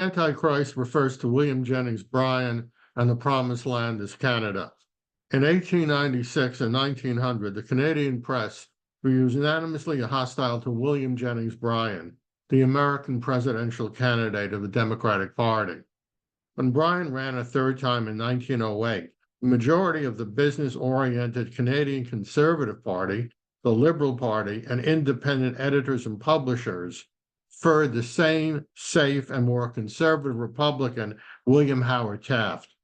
Antichrist refers to William Jennings Bryan, and the Promised Land is Canada. In 1896 and 1900, the Canadian press were unanimously hostile to William Jennings Bryan, the American presidential candidate of the Democratic Party. When Bryan ran a third time in 1908, the majority of the business-oriented Canadian Conservative Party, the Liberal Party, and independent editors and publishers preferred the same, safe, and more conservative Republican, William Howard Taft.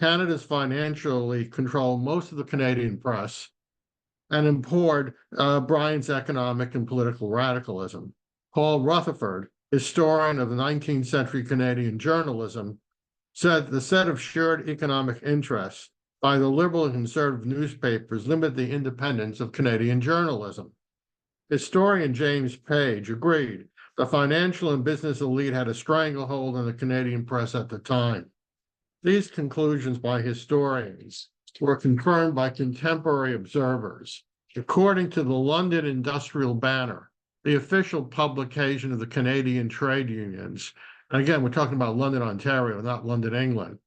Canada's financially controlled most of the Canadian press and abhorred Bryan's economic and political radicalism. Paul Rutherford, historian of the 19th century Canadian journalism, said the set of shared economic interests by the liberal and conservative newspapers limited the independence of Canadian journalism. Historian James Page agreed the financial and business elite had a stranglehold on the Canadian press at the time. These conclusions by historians were confirmed by contemporary observers. According to the London Industrial Banner, the official publication of the Canadian trade unions, and again, we're talking about London, Ontario, not London, England,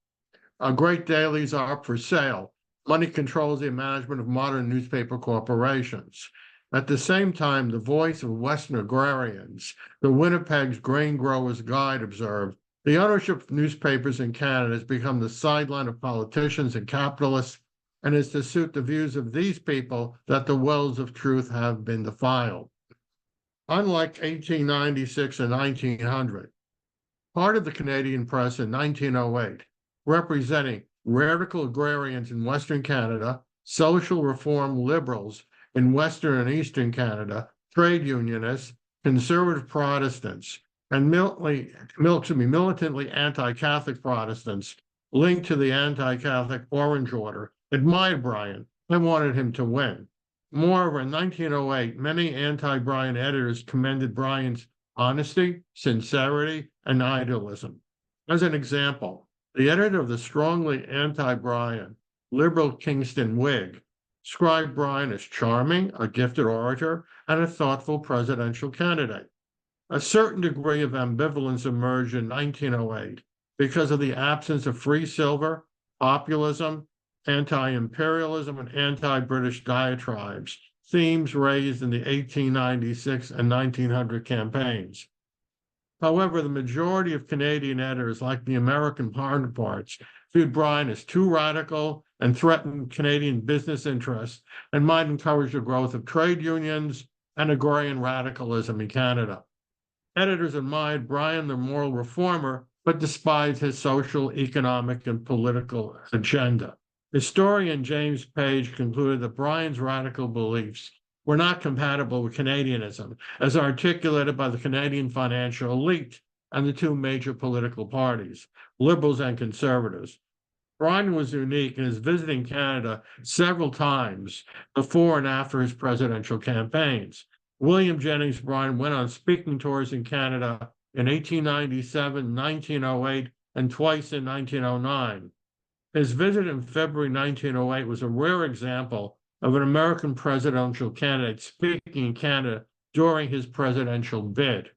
great dailies are up for sale. Money controls the management of modern newspaper corporations. At the same time, the voice of Western agrarians, the Winnipeg's Grain Growers Guide, observed, the ownership of newspapers in Canada has become the sideline of politicians and capitalists, and is to suit the views of these people that the wells of truth have been defiled. Unlike 1896 and 1900, part of the Canadian press in 1908, representing radical agrarians in Western Canada, social reform liberals in Western and Eastern Canada, trade unionists, conservative Protestants, and militantly anti-Catholic Protestants linked to the anti-Catholic Orange Order, admired Bryan and wanted him to win. Moreover, in 1908, many anti-Bryan editors commended Bryan's honesty, sincerity, and idealism. As an example, the editor of the strongly anti-Bryan liberal Kingston Whig described Bryan as charming, a gifted orator, and a thoughtful presidential candidate. A certain degree of ambivalence emerged in 1908 because of the absence of free silver, populism, anti-imperialism, and anti-British diatribes, themes raised in the 1896 and 1900 campaigns. However, the majority of Canadian editors, like the American counterparts, viewed Bryan as too radical and threatened Canadian business interests and might encourage the growth of trade unions and agrarian radicalism in Canada. Editors admired Bryan, the moral reformer, but despised his social, economic, and political agenda. Historian James Page concluded that Bryan's radical beliefs were not compatible with Canadianism, as articulated by the Canadian financial elite and the two major political parties, Liberals and Conservatives. Bryan was unique in his visiting Canada several times before and after his presidential campaigns. William Jennings Bryan went on speaking tours in Canada in 1897, 1908, and twice in 1909. His visit in February 1908 was a rare example of an American presidential candidate speaking in Canada during his presidential bid.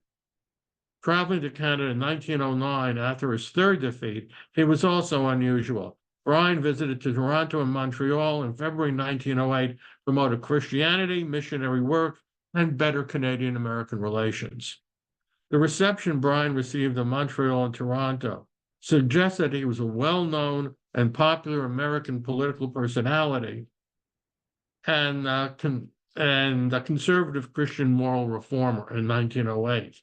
Traveling to Canada in 1909 after his third defeat, he was also unusual. Bryan visited to Toronto and Montreal in February 1908, promoted Christianity, missionary work, and better Canadian-American relations. The reception Bryan received in Montreal and Toronto suggests that he was a well-known and popular American political personality and a conservative Christian moral reformer in 1908.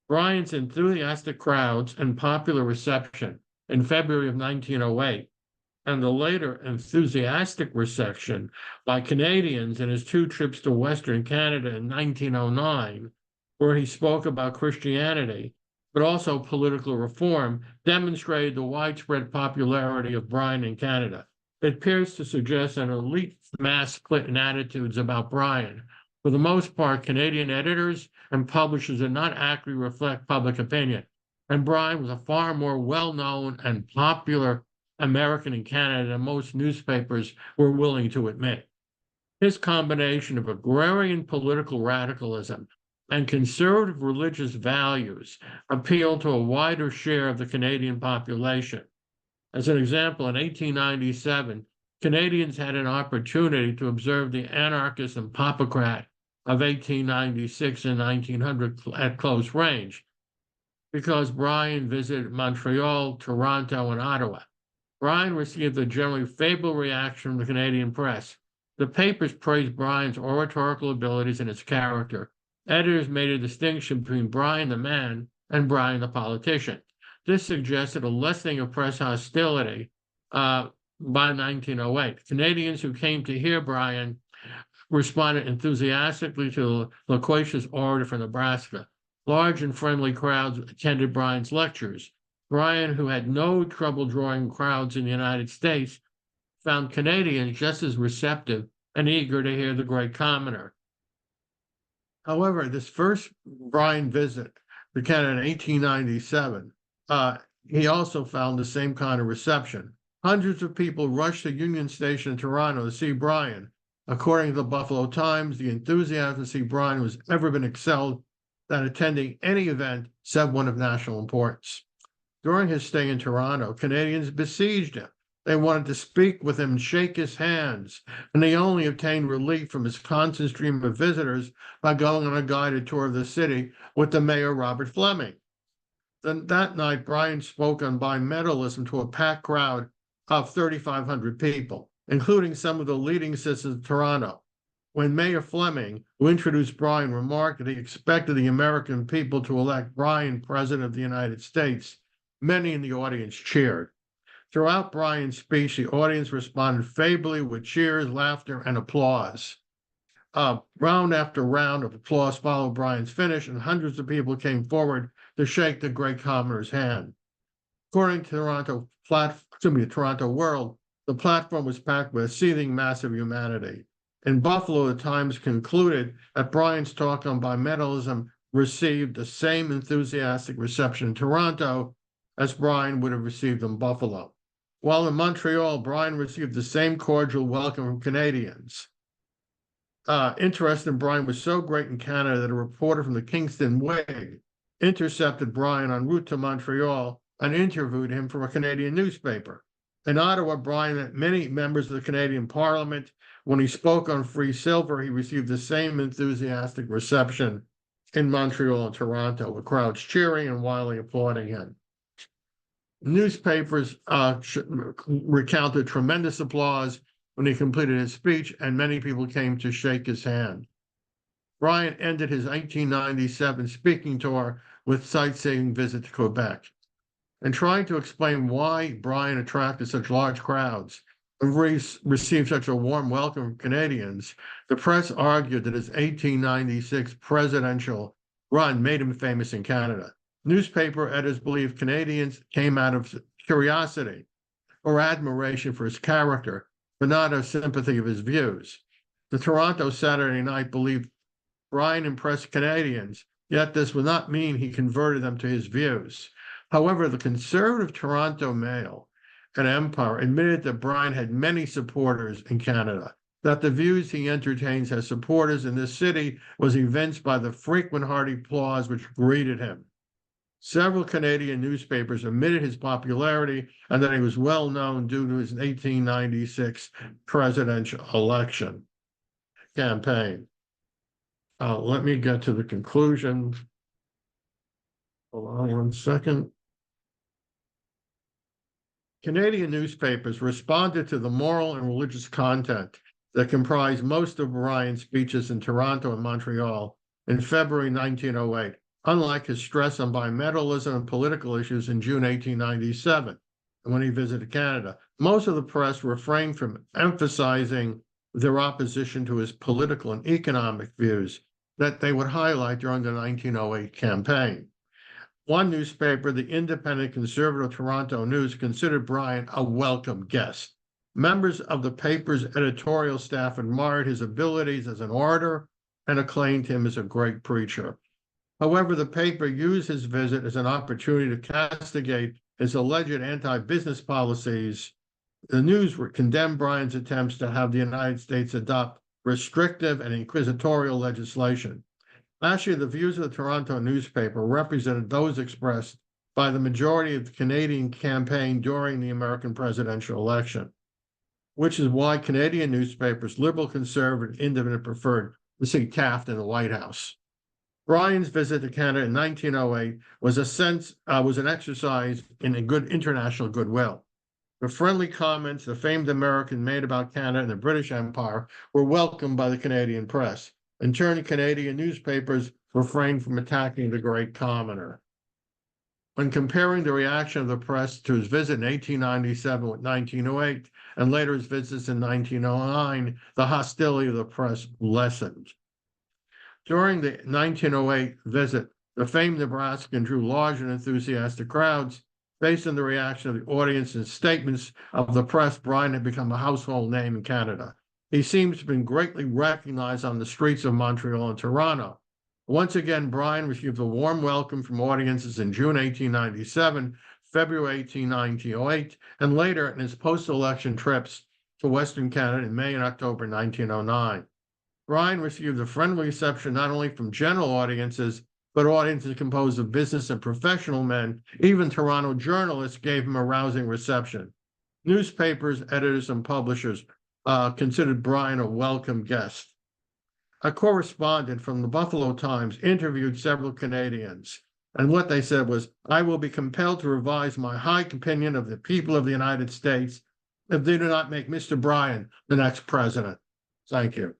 Bryan's enthusiastic crowds and popular reception in February of 1908, and the later enthusiastic reception by Canadians in his two trips to Western Canada in 1909, where he spoke about Christianity, but also political reform, demonstrated the widespread popularity of Bryan in Canada. It appears to suggest an elite mass split in attitudes about Bryan. For the most part, Canadian editors and publishers did not accurately reflect public opinion, and Bryan was a far more well-known and popular American in Canada than most newspapers were willing to admit. His combination of agrarian political radicalism, and conservative religious values appealed to a wider share of the Canadian population. As an example, in 1897, Canadians had an opportunity to observe the anarchist and popocrat of 1896 and 1900 at close range because Bryan visited Montreal, Toronto, and Ottawa. Bryan received a generally favorable reaction from the Canadian press. The papers praised Bryan's oratorical abilities and his character. Editors made a distinction between Bryan the man and Bryan the politician. This suggested a lessening of press hostility by 1908. Canadians who came to hear Bryan responded enthusiastically to the loquacious orator from Nebraska. Large and friendly crowds attended Bryan's lectures. Bryan, who had no trouble drawing crowds in the United States, found Canadians just as receptive and eager to hear the great commoner. However, this first Bryan visit to Canada in 1897, he also found the same kind of reception. Hundreds of people rushed to Union Station in Toronto to see Bryan. According to the Buffalo Times, the enthusiasm to see Bryan was ever been excelled than attending any event except one of national importance. During his stay in Toronto, Canadians besieged him. They wanted to speak with him and shake his hands, and they only obtained relief from his constant stream of visitors by going on a guided tour of the city with the mayor, Robert Fleming. Then that night, Bryan spoke on bimetallism to a packed crowd of 3,500 people, including some of the leading citizens of Toronto. When Mayor Fleming, who introduced Bryan, remarked that he expected the American people to elect Bryan president of the United States, many in the audience cheered. Throughout Bryan's speech, the audience responded favorably with cheers, laughter, and applause. Round after round of applause followed Bryan's finish, and hundreds of people came forward to shake the great commoner's hand. According to the Toronto World, the platform was packed with a seething mass of humanity. In Buffalo, the Times concluded that Bryan's talk on bimetallism received the same enthusiastic reception in Toronto as Bryan would have received in Buffalo. While in Montreal, Bryan received the same cordial welcome from Canadians. Interest in Bryan was so great in Canada that a reporter from the Kingston Whig intercepted Bryan en route to Montreal and interviewed him for a Canadian newspaper. In Ottawa, Bryan met many members of the Canadian Parliament. When he spoke on free silver, he received the same enthusiastic reception in Montreal and Toronto, with crowds cheering and wildly applauding him. Newspapers recounted tremendous applause when he completed his speech, and many people came to shake his hand. Bryan ended his 1897 speaking tour with sightseeing visit to Quebec. In trying to explain why Bryan attracted such large crowds and received such a warm welcome from Canadians, the press argued that his 1896 presidential run made him famous in Canada. Newspaper editors believe Canadians came out of curiosity or admiration for his character, but not of sympathy of his views. The Toronto Saturday Night believed Bryan impressed Canadians, yet this would not mean he converted them to his views. However, the conservative Toronto Mail and Empire admitted that Bryan had many supporters in Canada, that the views he entertains as supporters in this city was evinced by the frequent hearty applause which greeted him. Several Canadian newspapers admitted his popularity and that he was well known due to his 1896 presidential election campaign. Let me get to the conclusion. Hold on one second. Canadian newspapers responded to the moral and religious content that comprised most of Bryan's speeches in Toronto and Montreal in February 1908. Unlike his stress on bimetallism and political issues in June 1897, when he visited Canada, most of the press refrained from emphasizing their opposition to his political and economic views that they would highlight during the 1908 campaign. One newspaper, the independent conservative Toronto News, considered Bryan a welcome guest. Members of the paper's editorial staff admired his abilities as an orator and acclaimed him as a great preacher. However, the paper used his visit as an opportunity to castigate his alleged anti-business policies. The news condemned Bryan's attempts to have the United States adopt restrictive and inquisitorial legislation. Actually, the views of the Toronto newspaper represented those expressed by the majority of the Canadian campaign during the American presidential election, which is why Canadian newspapers, liberal, conservative, independent, preferred to see Taft in the White House. Bryan's visit to Canada in 1908 was an exercise in a good international goodwill. The friendly comments the famed American made about Canada and the British Empire were welcomed by the Canadian press. In turn, Canadian newspapers refrained from attacking the great commoner. When comparing the reaction of the press to his visit in 1897 with 1908 and later his visits in 1909, the hostility of the press lessened. During the 1908 visit, the famed Nebraskan drew large and enthusiastic crowds. Based on the reaction of the audience and statements of the press, Bryan had become a household name in Canada. He seems to have been greatly recognized on the streets of Montreal and Toronto. Once again, Bryan received a warm welcome from audiences in June 1897, February 1908, and later in his post-election trips to Western Canada in May and October 1909. Bryan received a friendly reception not only from general audiences, but audiences composed of business and professional men. Even Toronto journalists gave him a rousing reception. Newspapers, editors, and publishers considered Bryan a welcome guest. A correspondent from the Buffalo Times interviewed several Canadians, and what they said was, "I will be compelled to revise my high opinion of the people of the United States if they do not make Mr. Bryan the next president." Thank you.